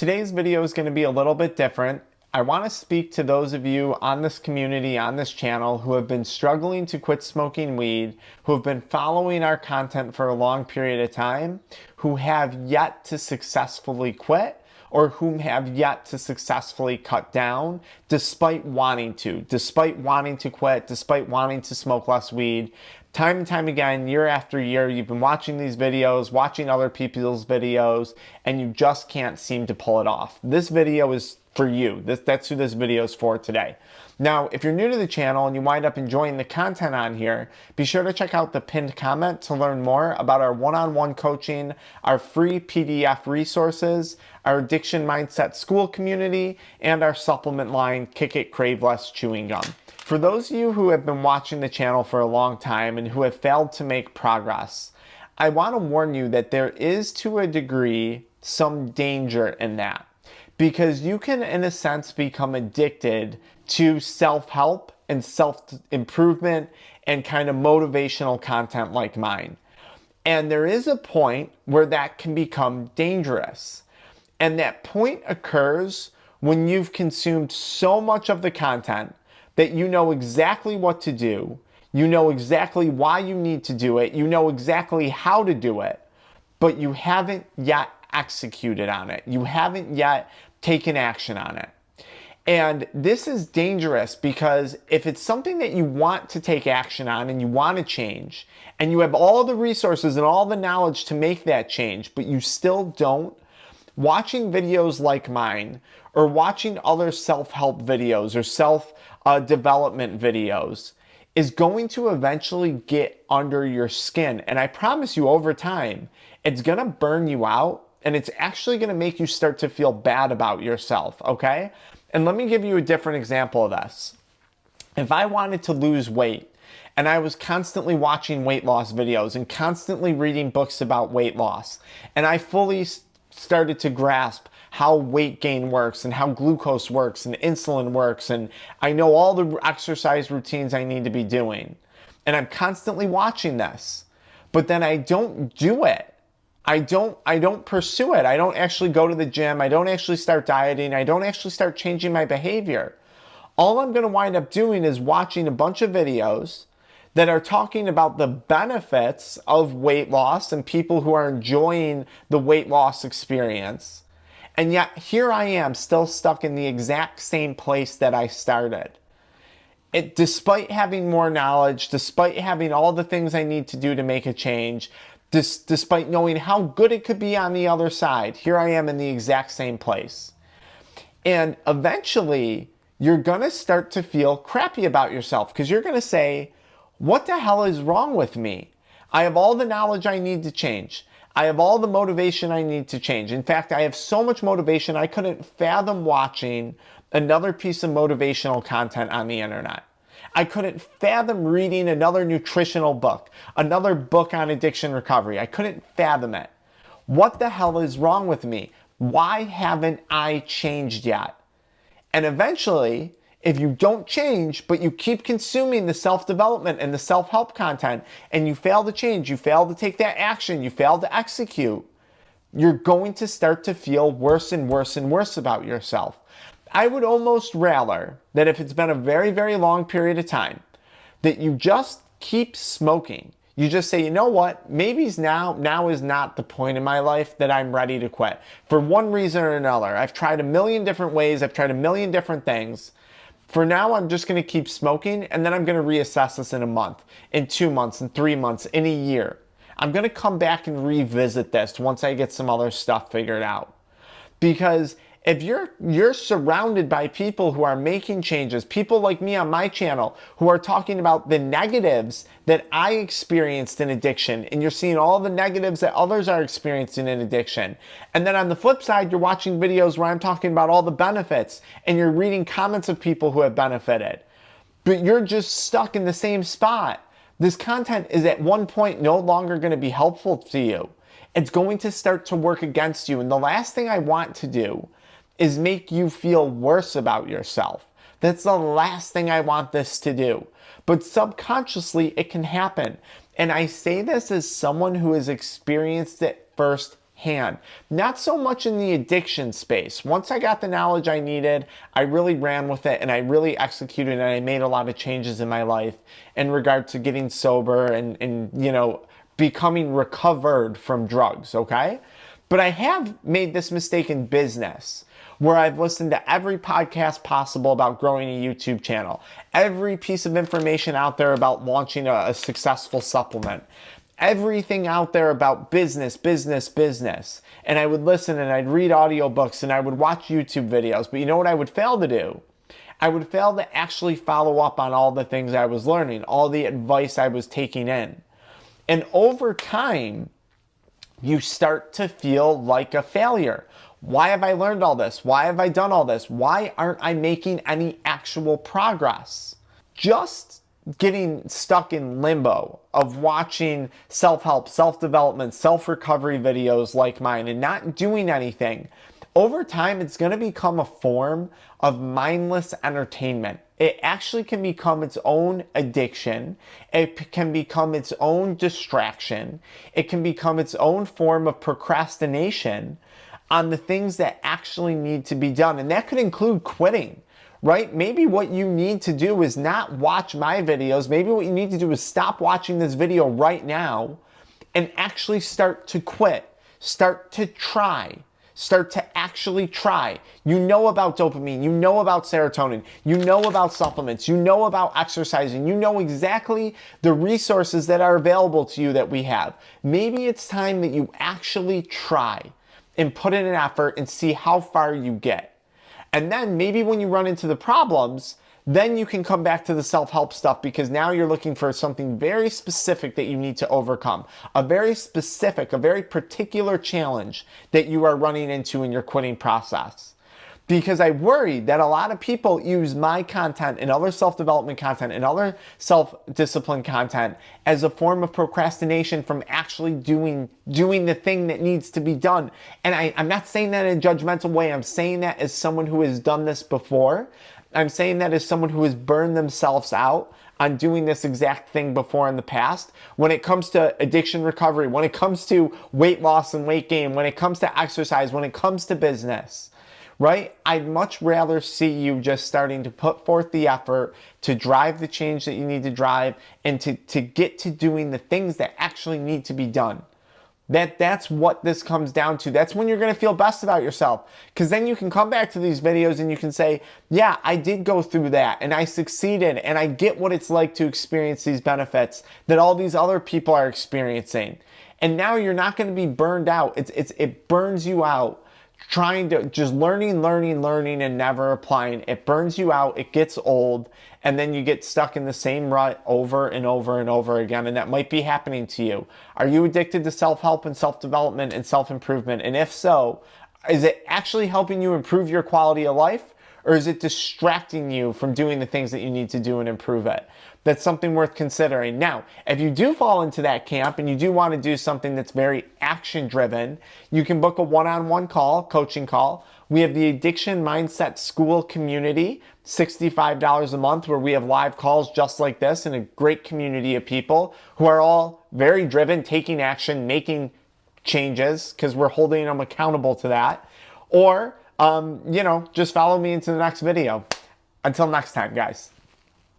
Today's video is going to be a little bit different. I want to speak to those of you on this community, on this channel, who have been struggling to quit smoking weed, who have been following our content for a long period of time, who have yet to successfully quit, or whom have yet to successfully cut down despite wanting to quit, despite wanting to smoke less weed. Time and time again, year after year, you've been watching these videos, watching other people's videos, and you just can't seem to pull it off. This video is for you. That's who this video is for today. Now, if you're new to the channel and you wind up enjoying the content on here, be sure to check out the pinned comment to learn more about our one-on-one coaching, our free PDF resources, our Addiction Mindset school community, and our supplement line, Kick It Crave Less Chewing Gum. For those of you who have been watching the channel for a long time and who have failed to make progress, I want to warn you that there is, to a degree, some danger in that. Because you can, in a sense, become addicted to self-help and self-improvement and kind of motivational content like mine. And there is a point where that can become dangerous. And that point occurs when you've consumed so much of the content that you know exactly what to do, you know exactly why you need to do it, you know exactly how to do it, but you haven't yet executed on it. You haven't yet taken action on it. And this is dangerous because if it's something that you want to take action on and you want to change, and you have all the resources and all the knowledge to make that change, but you still don't, watching videos like mine or watching other self-help videos or self-development videos is going to eventually get under your skin. And I promise you, over time, it's going to burn you out, and it's actually going to make you start to feel bad about yourself, okay? And let me give you a different example of this. If I wanted to lose weight, and I was constantly watching weight loss videos and constantly reading books about weight loss, and I fully started to grasp how weight gain works and how glucose works and insulin works, and I know all the exercise routines I need to be doing, and I'm constantly watching this, but then I don't do it. I don't pursue it. I don't actually go to the gym. I don't actually start dieting. I don't actually start changing my behavior. All I'm going to wind up doing is watching a bunch of videos that are talking about the benefits of weight loss and people who are enjoying the weight loss experience. And yet here I am still stuck in the exact same place that I started. Despite having more knowledge, despite having all the things I need to do to make a change, despite knowing how good it could be on the other side, here I am in the exact same place. And eventually, you're going to start to feel crappy about yourself because you're going to say, what the hell is wrong with me? I have all the knowledge I need to change. I have all the motivation I need to change. In fact, I have so much motivation, I couldn't fathom watching another piece of motivational content on the internet. I couldn't fathom reading another nutritional book, another book on addiction recovery. I couldn't fathom it. What the hell is wrong with me? Why haven't I changed yet? And eventually, if you don't change, but you keep consuming the self-development and the self-help content, and you fail to change, you fail to take that action, you fail to execute, you're going to start to feel worse and worse and worse about yourself. I would almost rather that if it's been a very, very long period of time, that you just keep smoking. You just say, you know what, maybe now is not the point in my life that I'm ready to quit. For one reason or another, I've tried a million different ways, I've tried a million different things. For now, I'm just going to keep smoking, and then I'm going to reassess this in a month, in 2 months, in 3 months, in a year. I'm going to come back and revisit this once I get some other stuff figured out. Because if you're surrounded by people who are making changes, people like me on my channel who are talking about the negatives that I experienced in addiction, and you're seeing all the negatives that others are experiencing in addiction. And then on the flip side, you're watching videos where I'm talking about all the benefits, and you're reading comments of people who have benefited. But you're just stuck in the same spot. This content is at one point no longer going to be helpful to you. It's going to start to work against you. And the last thing I want to do is make you feel worse about yourself. That's the last thing I want this to do. But subconsciously, it can happen. And I say this as someone who has experienced it firsthand. hand. Not so much in the addiction space. Once I got the knowledge I needed, I really ran with it and I really executed and I made a lot of changes in my life in regard to getting sober and you know, becoming recovered from drugs, okay? But I have made this mistake in business where I've listened to every podcast possible about growing a YouTube channel, every piece of information out there about launching a successful supplement, everything out there about business. And I would listen and I'd read audiobooks and I would watch YouTube videos. But you know what I would fail to do? I would fail to actually follow up on all the things I was learning, all the advice I was taking in. And over time, you start to feel like a failure. Why have I learned all this? Why have I done all this? Why aren't I making any actual progress? Just getting stuck in limbo of watching self-help, self-development, self-recovery videos like mine and not doing anything. Over time, it's going to become a form of mindless entertainment. It actually can become its own addiction. It can become its own distraction. It can become its own form of procrastination on the things that actually need to be done. And that could include quitting, right? Maybe what you need to do is not watch my videos. Maybe what you need to do is stop watching this video right now and actually start to quit. Start to try. Start to actually try. You know about dopamine. You know about serotonin. You know about supplements. You know about exercising. You know exactly the resources that are available to you that we have. Maybe it's time that you actually try and put in an effort and see how far you get. And then maybe when you run into the problems, then you can come back to the self-help stuff because now you're looking for something very specific that you need to overcome. A very specific, a very particular challenge that you are running into in your quitting process. Because I worry that a lot of people use my content and other self-development content and other self-discipline content as a form of procrastination from actually doing the thing that needs to be done. And I'm not saying that in a judgmental way. I'm saying that as someone who has done this before. I'm saying that as someone who has burned themselves out on doing this exact thing before in the past. When it comes to addiction recovery, when it comes to weight loss and weight gain, when it comes to exercise, when it comes to business, right? I'd much rather see you just starting to put forth the effort to drive the change that you need to drive and to get to doing the things that actually need to be done. That's what this comes down to. That's when you're going to feel best about yourself. Because then you can come back to these videos and you can say, yeah, I did go through that and I succeeded and I get what it's like to experience these benefits that all these other people are experiencing. And now you're not going to be burned out. It burns you out trying to just learning and never applying. It burns you out. It gets old. And then you get stuck in the same rut over and over again. And that might be happening to you. Are you addicted to self-help and self-development and self-improvement? And if so, is it actually helping you improve your quality of life? Or is it distracting you from doing the things that you need to do and improve it? That's something worth considering. Now, if you do fall into that camp and you do want to do something that's very action-driven, you can book a one-on-one call, coaching call. We have the Addiction Mindset School community, $65 a month, where we have live calls just like this and a great community of people who are all very driven, taking action, making changes, because we're holding them accountable to that. Or, just follow me into the next video. Until next time, guys.